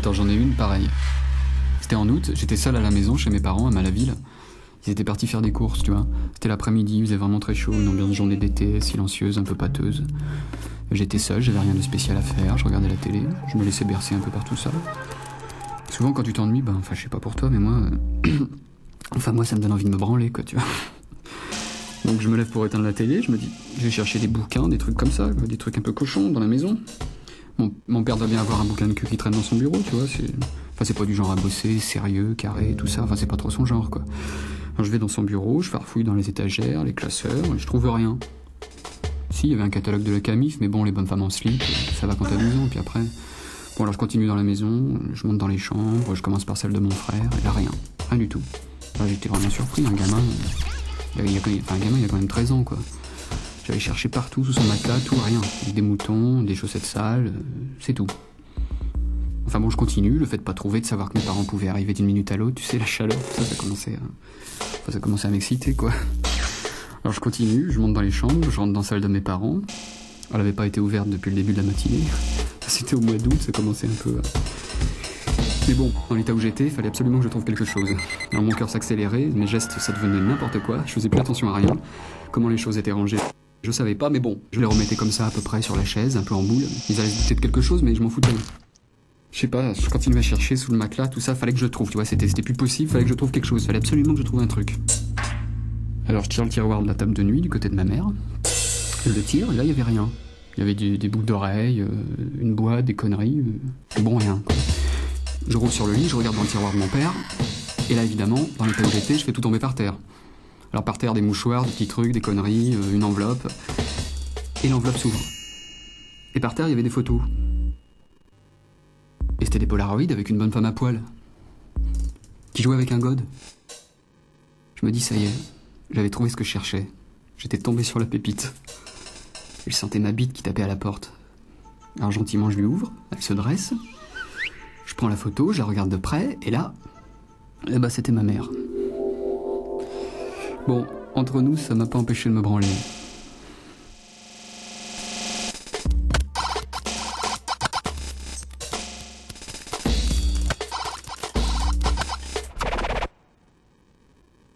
attends, j'en ai une pareille. C'était en août, j'étais seul à la maison chez mes parents à Malaville. Ils étaient partis faire des courses, tu vois. C'était l'après-midi, il faisait vraiment très chaud, une ambiance journée d'été, silencieuse, un peu pâteuse. J'étais seul, j'avais rien de spécial à faire, je regardais la télé, je me laissais bercer un peu par tout ça. Souvent quand tu t'ennuies, enfin je sais pas pour toi, mais moi... moi ça me donne envie de me branler, quoi, tu vois. Donc je me lève pour éteindre la télé, je me dis, je vais chercher des bouquins, des trucs comme ça, des trucs un peu cochons dans la maison. Mon père doit bien avoir un bouquin de cul qui traîne dans son bureau, tu vois, c'est pas du genre à bosser, sérieux, carré, tout ça, c'est pas trop son genre, quoi. Alors je vais dans son bureau, je farfouille dans les étagères, les classeurs, et je trouve rien. Si, il y avait un catalogue de la Camif, mais bon, les bonnes femmes en slip, ça va quand t'as 12 ans, puis après... Bon, alors je continue dans la maison, je monte dans les chambres, je commence par celle de mon frère, et là, rien du tout. Là, j'étais vraiment surpris, un gamin, il y a quand même 13 ans, quoi. J'avais cherché partout, sous son matelas, tout, rien. Des moutons, des chaussettes sales, c'est tout. Enfin bon, je continue, le fait de pas trouver, de savoir que mes parents pouvaient arriver d'une minute à l'autre, tu sais, la chaleur, ça commençait à m'exciter, quoi. Alors je continue, je monte dans les chambres, je rentre dans la salle de mes parents. Elle avait pas été ouverte depuis le début de la matinée. C'était au mois d'août, ça commençait un peu... Mais bon, dans l'état où j'étais, il fallait absolument que je trouve quelque chose. Alors mon cœur s'accélérait, mes gestes, ça devenait n'importe quoi, je faisais plus attention à rien. Comment les choses étaient rangées, je savais pas, mais bon, je les remettais comme ça à peu près sur la chaise, un peu en boule. Ils allaient se douter de quelque chose, mais je m'en foutais. Je sais pas, je continuais à chercher sous le matelas, tout ça, fallait que je le trouve, tu vois, c'était plus possible, fallait que je trouve quelque chose, fallait absolument que je trouve un truc. Alors je tire le tiroir de la table de nuit du côté de ma mère, je le tire, et là il y avait rien. Il y avait des boucles d'oreilles, une boîte, des conneries, bon rien, quoi. Je roule sur le lit, je regarde dans le tiroir de mon père, et là évidemment, dans l'état où j'étais, je fais tout tomber par terre. Alors par terre, des mouchoirs, des petits trucs, des conneries, une enveloppe, et l'enveloppe s'ouvre. Et par terre, il y avait des photos. Et c'était des polaroïds avec une bonne femme à poil, qui jouait avec un god. Je me dis, ça y est, j'avais trouvé ce que je cherchais. J'étais tombé sur la pépite. Et je sentais ma bite qui tapait à la porte. Alors gentiment, je lui ouvre, elle se dresse. Je prends la photo, je la regarde de près, et là, c'était ma mère. Bon, entre nous, ça m'a pas empêché de me branler.